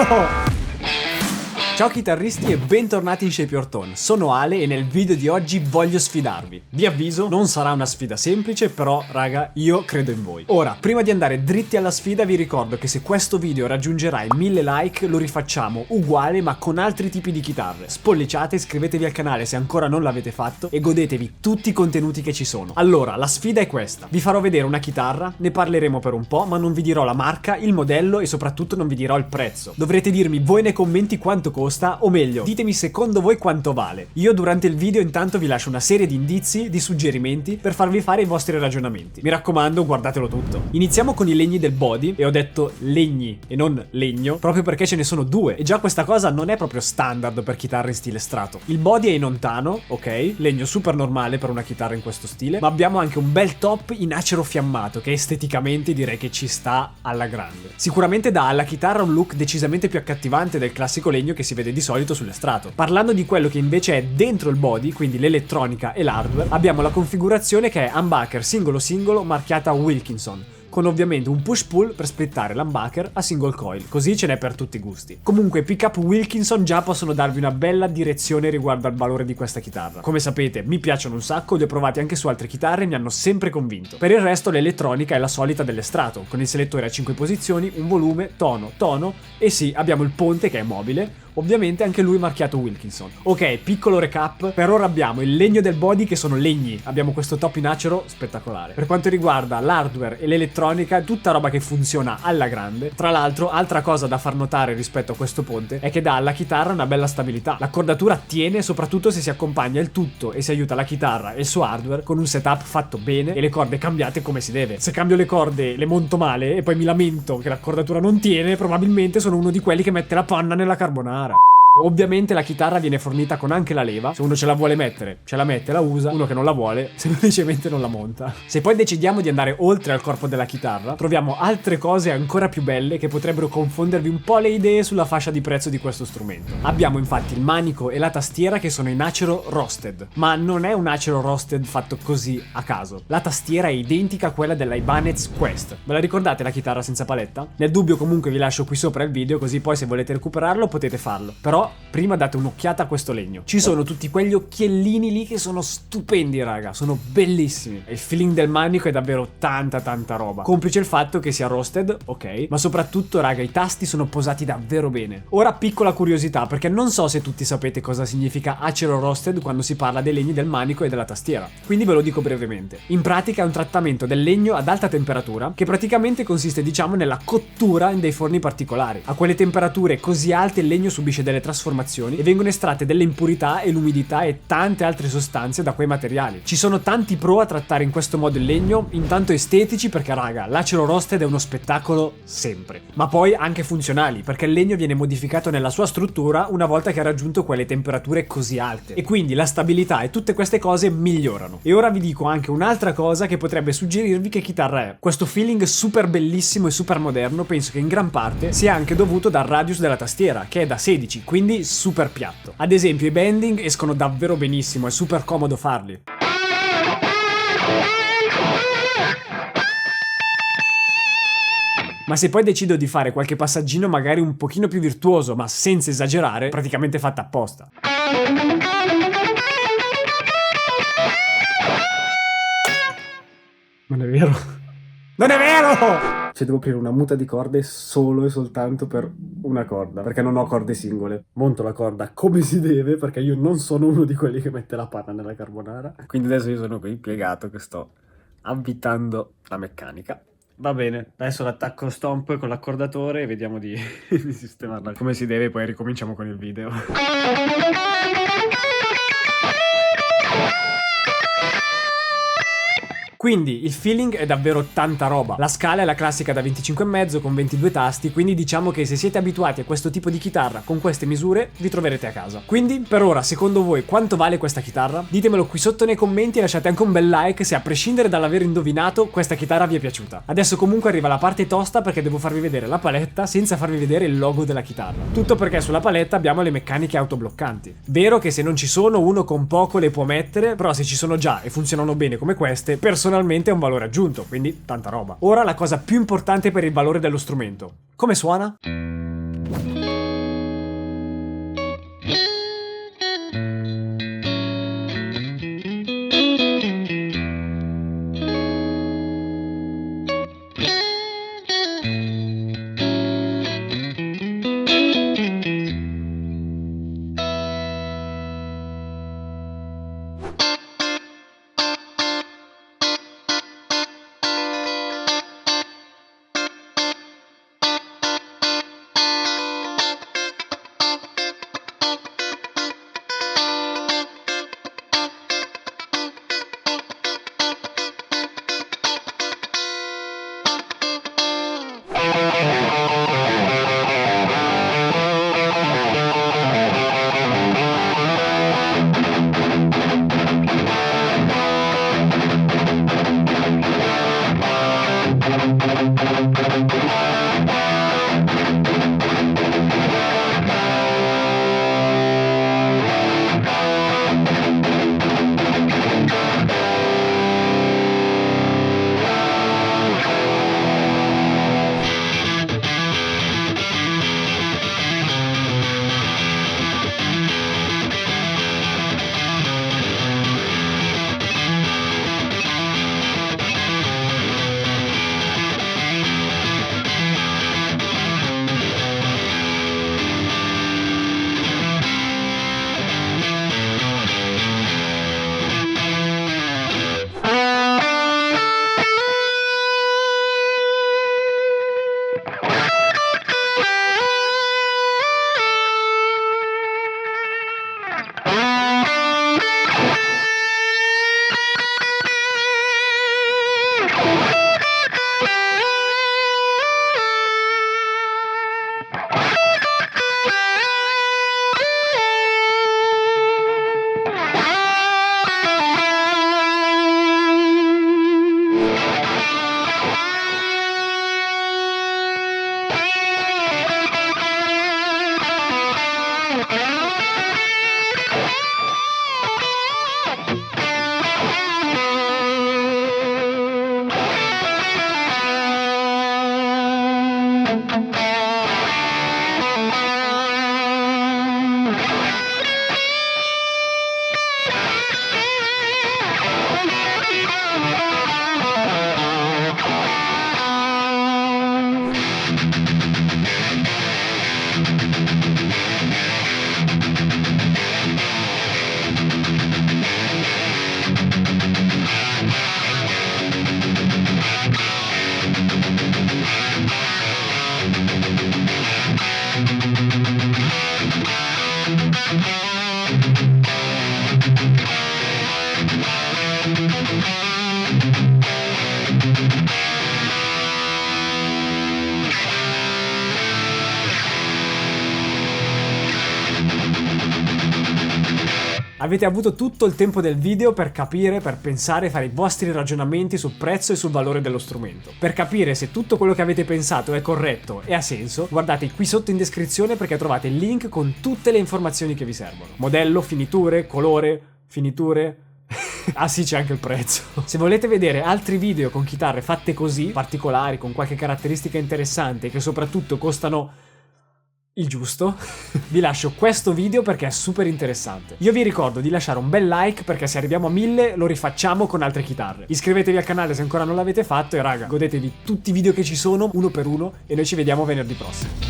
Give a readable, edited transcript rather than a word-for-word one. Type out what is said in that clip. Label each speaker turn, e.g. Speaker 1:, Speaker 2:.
Speaker 1: vero! Ciao chitarristi e bentornati in Shape Your Tone, sono Ale e nel video di oggi voglio sfidarvi. Vi avviso, non sarà una sfida semplice, però raga, io credo in voi. Ora, prima di andare dritti alla sfida vi ricordo che se questo video raggiungerà i 1000 like lo rifacciamo uguale ma con altri tipi di chitarre. Spolliciate, iscrivetevi al canale se ancora non l'avete fatto e godetevi tutti i contenuti che ci sono. Allora, la sfida è questa. Vi farò vedere una chitarra, ne parleremo per un po', ma non vi dirò la marca, il modello e soprattutto non vi dirò il prezzo. Dovrete dirmi voi nei commenti quanto costa, o meglio, ditemi secondo voi quanto vale. Io durante il video intanto vi lascio una serie di indizi, di suggerimenti per farvi fare i vostri ragionamenti. Mi raccomando, guardatelo tutto. Iniziamo con i legni del body, e ho detto legni e non legno, proprio perché ce ne sono due, e già questa cosa non è proprio standard per chitarre in stile strato. Il body è in ontano, ok, legno super normale per una chitarra in questo stile, ma abbiamo anche un bel top in acero fiammato, che esteticamente direi che ci sta alla grande. Sicuramente dà alla chitarra un look decisamente più accattivante del classico legno che si vede di solito sulle strato. Parlando di quello che invece è dentro il body, quindi l'elettronica e l'hardware, abbiamo la configurazione che è humbucker singolo marchiata Wilkinson, con ovviamente un push-pull per splittare l'humbucker a single coil, così ce n'è per tutti i gusti. Comunque pick-up Wilkinson già possono darvi una bella direzione riguardo al valore di questa chitarra. Come sapete mi piacciono un sacco, li ho provati anche su altre chitarre e mi hanno sempre convinto. Per il resto l'elettronica è la solita dell'estrato, con il selettore a 5 posizioni, un volume, tono, e sì, abbiamo il ponte che è mobile, ovviamente anche lui marchiato Wilkinson. Ok, piccolo recap, per ora abbiamo il legno del body che sono legni, abbiamo questo top in acero spettacolare. Per quanto riguarda l'hardware e l'elettronica, tutta roba che funziona alla grande. Tra l'altro, altra cosa da far notare rispetto a questo ponte è che dà alla chitarra una bella stabilità. L'accordatura tiene soprattutto se si accompagna il tutto e si aiuta la chitarra e il suo hardware con un setup fatto bene e le corde cambiate come si deve. Se cambio le corde le monto male e poi mi lamento che l'accordatura non tiene, probabilmente sono uno di quelli che mette la panna nella carbonara. Ovviamente la chitarra viene fornita con anche la leva, se uno ce la vuole mettere, ce la mette, la usa, uno che non la vuole, semplicemente non la monta. Se poi decidiamo di andare oltre al corpo della chitarra, troviamo altre cose ancora più belle che potrebbero confondervi un po' le idee sulla fascia di prezzo di questo strumento. Abbiamo infatti il manico e la tastiera che sono in acero roasted, ma non è un acero roasted fatto così a caso. La tastiera è identica a quella della Ibanez Quest. Ve la ricordate la chitarra senza paletta? Nel dubbio comunque vi lascio qui sopra il video, così poi se volete recuperarlo potete farlo. Però prima date un'occhiata a questo legno. Ci sono tutti quegli occhiellini lì che sono stupendi raga, sono bellissimi. Il feeling del manico è davvero tanta roba, complice il fatto che sia roasted, ok, ma soprattutto raga i tasti sono posati davvero bene. Ora piccola curiosità, perché non so se tutti sapete cosa significa acero roasted quando si parla dei legni del manico e della tastiera, quindi ve lo dico brevemente. In pratica è un trattamento del legno ad alta temperatura che praticamente consiste diciamo nella cottura in dei forni particolari. A quelle temperature così alte il legno subisce delle trasformazioni e vengono estratte delle impurità e l'umidità e tante altre sostanze da quei materiali. Ci sono tanti pro a trattare in questo modo il legno, intanto estetici perché raga, l'acero roasted è uno spettacolo sempre, ma poi anche funzionali perché il legno viene modificato nella sua struttura una volta che ha raggiunto quelle temperature così alte e quindi la stabilità e tutte queste cose migliorano. E ora vi dico anche un'altra cosa che potrebbe suggerirvi che chitarra è. Questo feeling super bellissimo e super moderno penso che in gran parte sia anche dovuto dal radius della tastiera che è da 16, quindi super piatto. Ad esempio i bending escono davvero benissimo, è super comodo farli. Ma se poi decido di fare qualche passaggino magari un pochino più virtuoso, ma senza esagerare, praticamente fatta apposta. Non è vero. Non è vero! Cioè devo aprire una muta di corde solo e soltanto per una corda, perché non ho corde singole. Monto la corda come si deve, perché io non sono uno di quelli che mette la panna nella carbonara. Quindi adesso io sono qui piegato che sto avvitando la meccanica. Va bene, adesso l'attacco stomp con l'accordatore e vediamo di sistemarla come si deve, poi ricominciamo con il video. Quindi il feeling è davvero tanta roba. La scala è la classica da 25,5 con 22 tasti, quindi diciamo che se siete abituati a questo tipo di chitarra con queste misure vi troverete a casa. Quindi per ora, secondo voi quanto vale questa chitarra? Ditemelo qui sotto nei commenti e lasciate anche un bel like se a prescindere dall'aver indovinato questa chitarra vi è piaciuta. Adesso comunque arriva la parte tosta perché devo farvi vedere la paletta senza farvi vedere il logo della chitarra. Tutto perché sulla paletta abbiamo le meccaniche autobloccanti. Vero che se non ci sono uno con poco le può mettere, però se ci sono già e funzionano bene come queste, personalmente è un valore aggiunto, quindi tanta roba. Ora la cosa più importante per il valore dello strumento. Come suona? Avete avuto tutto il tempo del video per capire, per pensare, fare i vostri ragionamenti sul prezzo e sul valore dello strumento. Per capire se tutto quello che avete pensato è corretto e ha senso, guardate qui sotto in descrizione perché trovate il link con tutte le informazioni che vi servono. Modello, finiture, colore, finiture... Ah sì, c'è anche il prezzo. Se volete vedere altri video con chitarre fatte così, particolari, con qualche caratteristica interessante e che soprattutto costano il giusto, vi lascio questo video perché è super interessante. Io vi ricordo di lasciare un bel like perché se arriviamo a 1000 lo rifacciamo con altre chitarre. Iscrivetevi al canale se ancora non l'avete fatto e raga, godetevi tutti i video che ci sono uno per uno e noi ci vediamo venerdì prossimo.